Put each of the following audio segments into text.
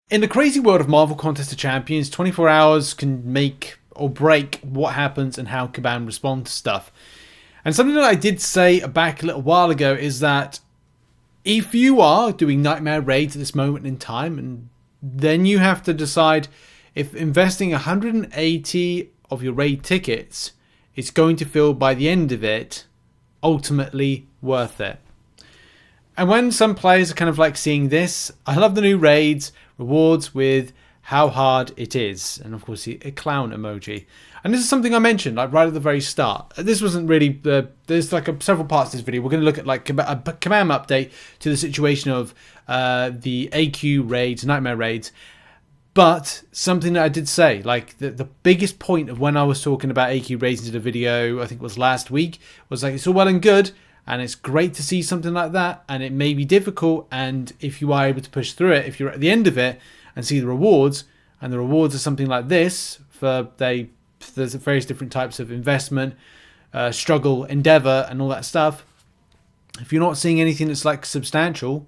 In the crazy world of Marvel Contest of Champions, 24 hours can make or break what happens and how Kabam respond to stuff. And something that I did say back a little while ago is that if you are doing Nightmare raids at this moment in time, and then you have to decide if investing 180 of your raid tickets is going to feel by the end of it ultimately worth it. And when some players are kind of like seeing this, I love the new raids, rewards with how hard it is. And of course, a clown emoji. And this is something I mentioned like right at the very start. This wasn't really, there's like several parts of this video. We're going to look at like a Kabam update to the situation of the AQ raids, Nightmare raids. But something that I did say, like the biggest point of when I was talking about AQ raids into the video, I think it was last week, was like it's all well and good. And it's great to see something like that, and it may be difficult, and if you are able to push through it, if you're at the end of it and see the rewards, and the rewards are something like this, there's various different types of investment, struggle, endeavor, and all that stuff. If you're not seeing anything that's like substantial,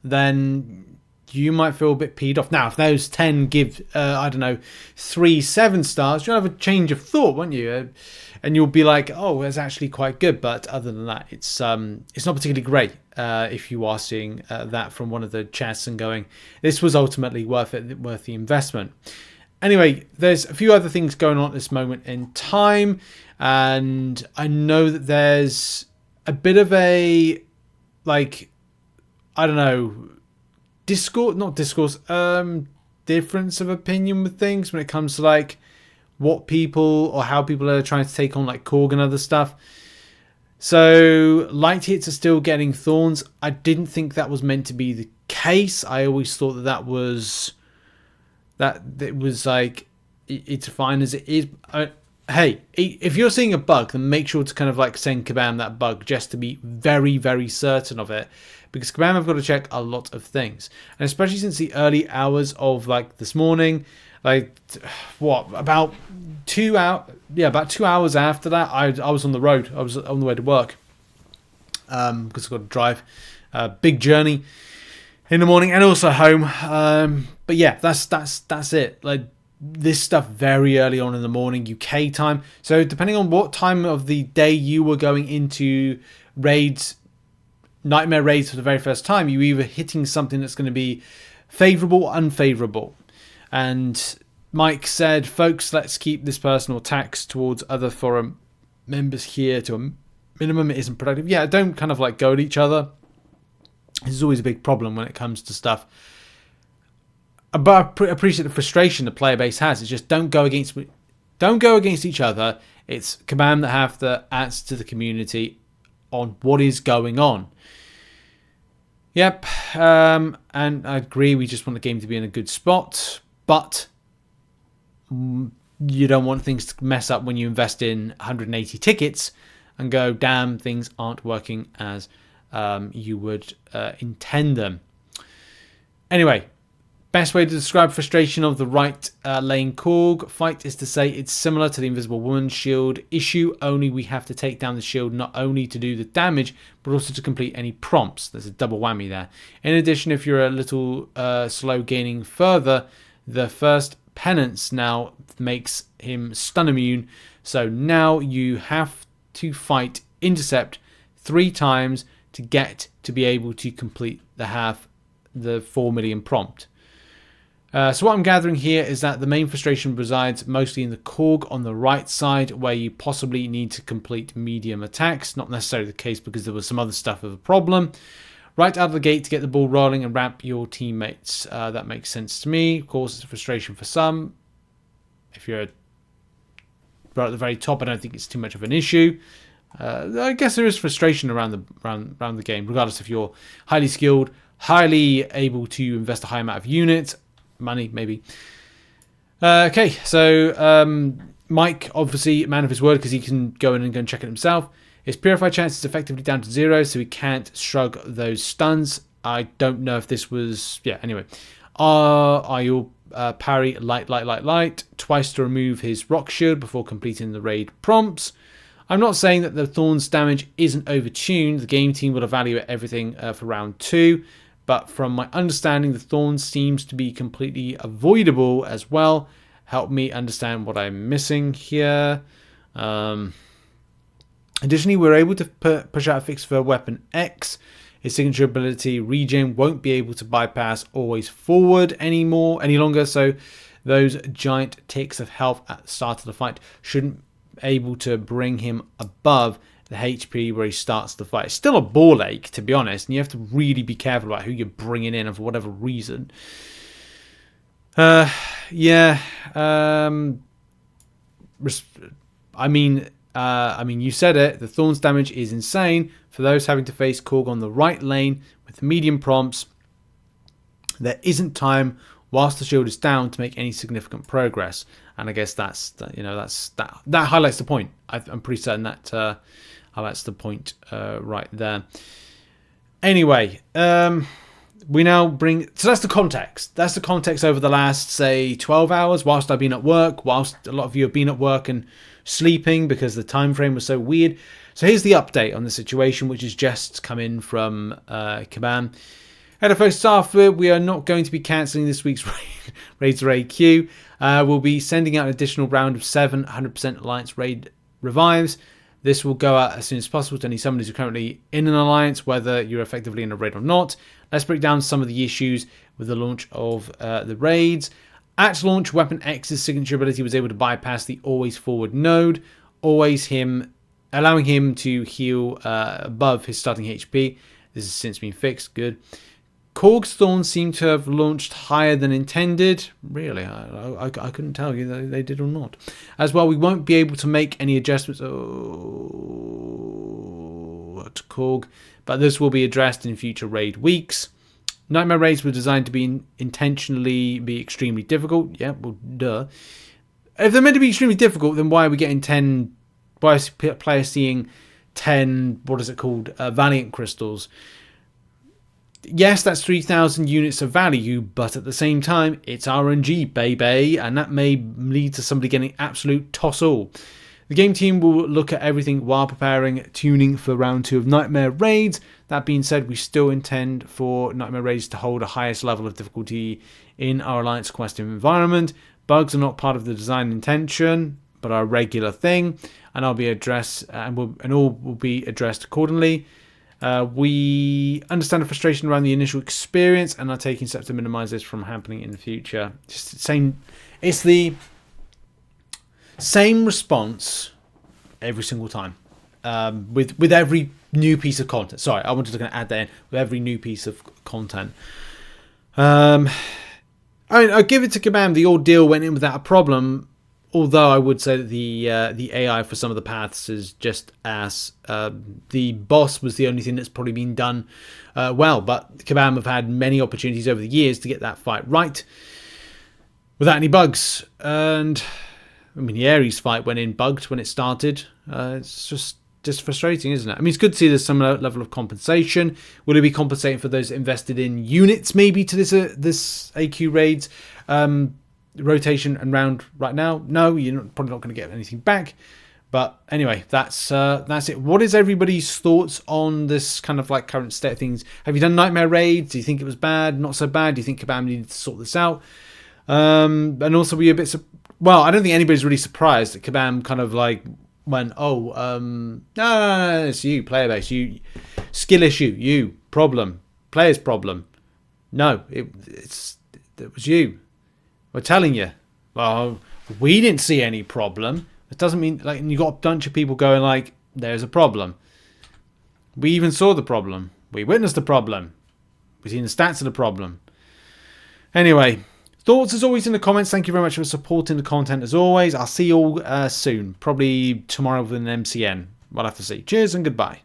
then you might feel a bit peed off. Now, if those 10 give, 3 7-stars, you'll have a change of thought, won't you? And you'll be like, oh, it's actually quite good. But other than that, it's not particularly great if you are seeing that from one of the chats and going, this was ultimately worth the investment. Anyway, there's a few other things going on at this moment in time. And I know that there's a bit of a, like, I don't know, difference of opinion with things when it comes to like what people or how people are trying to take on like Korg and other stuff. So light hits are still getting thorns. I didn't think that was meant to be the case. I always thought that it was like it's fine as it is. Hey, if you're seeing a bug, then make sure to kind of like send Kabam that bug just to be very, very certain of it. Because Kabam have got to check a lot of things. And especially since the early hours of like this morning, like about 2 hours after that, I was on the road. I was on the way to work. Because I've got to drive a big journey in the morning and also home. But yeah, that's it. Like this stuff very early on in the morning, UK time. So depending on what time of the day you were going into raids, Nightmare raids for the very first time, you're either hitting something that's going to be favourable or unfavourable. And Mike said, folks, let's keep this personal attacks towards other forum members here to a minimum. It isn't productive. Yeah, don't kind of like go at each other. This is always a big problem when it comes to stuff. But I appreciate the frustration the player base has. It's just don't go against each other. It's Kabam that have to answer to the community on what is going on. Yep, and I agree. We just want the game to be in a good spot, but you don't want things to mess up when you invest in 180 tickets and go, damn, things aren't working as you would intend them. Anyway, best way to describe frustration of the right lane Korg fight is to say it's similar to the Invisible Woman shield issue, only we have to take down the shield not only to do the damage, but also to complete any prompts. There's a double whammy there. In addition, if you're a little slow gaining further, the first penance now makes him stun immune, so now you have to fight intercept 3 times to get to be able to complete the 4 million prompt. So what I'm gathering here is that the main frustration resides mostly in the Korg on the right side, where you possibly need to complete medium attacks. Not necessarily the case because there was some other stuff of a problem. Right out of the gate to get the ball rolling and ramp your teammates. That makes sense to me. Of course, it's a frustration for some. If you're right at the very top, I don't think it's too much of an issue. I guess there is frustration around the game, regardless if you're highly skilled, highly able to invest a high amount of units, money maybe. Okay, so Mike, obviously man of his word, because he can go in and go and check it himself. His purified chance is effectively down to 0, so he can't shrug those stuns. I don't know if this was, anyway. You'll parry light twice to remove his rock shield before completing the raid prompts. I'm not saying that the Thorn's damage isn't overtuned. The game team will evaluate everything for round 2. but from my understanding, the thorn seems to be completely avoidable as well. Help me understand what I'm missing here. Additionally, we're able to push out a fix for weapon X. His signature ability, Regen, won't be able to bypass always forward any longer, so those giant ticks of health at the start of the fight shouldn't be able to bring him above the HP where he starts the fight. It's still a ball ache, to be honest, and you have to really be careful about who you're bringing in and for whatever reason. Yeah. I mean, you said it. The Thorn's damage is insane. For those having to face Korg on the right lane with medium prompts, there isn't time whilst the shield is down to make any significant progress. And I guess that highlights the point. I'm pretty certain that highlights the point right there. Anyway, we now bring... So that's the context. That's the context over the last, say, 12 hours whilst I've been at work, whilst a lot of you have been at work and sleeping because the time frame was so weird. So here's the update on the situation, which has just come in from Kabam. Head of First Staff, we are not going to be cancelling this week's Raids Raid queue. We'll be sending out an additional round of 7 100% Alliance Raid revives. This will go out as soon as possible to any summoners who are currently in an alliance, whether you're effectively in a raid or not. Let's break down some of the issues with the launch of the raids. At launch, Weapon X's signature ability was able to bypass the always forward node, allowing him to heal above his starting HP. This has since been fixed. Good. Korg's Thorns seem to have launched higher than intended. Really, I couldn't tell you that they did or not. As well, we won't be able to make any adjustments to Korg, but this will be addressed in future raid weeks. Nightmare raids were designed to be intentionally be extremely difficult. Yeah, well, duh. If they're meant to be extremely difficult, then why are we getting 10? Why is players seeing 10? What is it called? Valiant crystals. Yes, that's 3,000 units of value, but at the same time, it's RNG, baby, and that may lead to somebody getting absolute toss-all. The game team will look at everything while preparing tuning for round 2 of Nightmare Raids. That being said, we still intend for Nightmare Raids to hold a highest level of difficulty in our Alliance quest environment. Bugs are not part of the design intention, but are a regular thing, and all will be addressed accordingly. We understand the frustration around the initial experience and are taking steps to minimize this from happening in the future. It's the same response every single time with every new piece of content. Sorry, I wanted to add that in with every new piece of content. I give it to Kabam. The ordeal went in without a problem. Although I would say that the AI for some of the paths is just ass. The boss was the only thing that's probably been done well. But Kabam have had many opportunities over the years to get that fight right without any bugs. And I mean, the Ares fight went in bugged when it started. It's just frustrating, isn't it? I mean, it's good to see there's some level of compensation. Will it be compensating for those invested in units maybe to this AQ raids? Rotation and round right now? No, you're probably not going to get anything back. But anyway, that's it. What is everybody's thoughts on this kind of like current state of things? Have you done Nightmare Raids? Do you think it was bad? Not so bad? Do you think Kabam needed to sort this out? And also, were you a bit... I don't think anybody's really surprised that Kabam kind of like went, no, it's you, player base, you, skill issue, you, problem, player's problem. No, it was you. We're telling you. Well, we didn't see any problem. It doesn't mean like you got a bunch of people going like, there's a problem. We even saw the problem. We witnessed the problem. We've seen the stats of the problem. Anyway, thoughts as always in the comments. Thank you very much for supporting the content as always. I'll see you all soon. Probably tomorrow with an MCN. We'll have to see. Cheers and goodbye.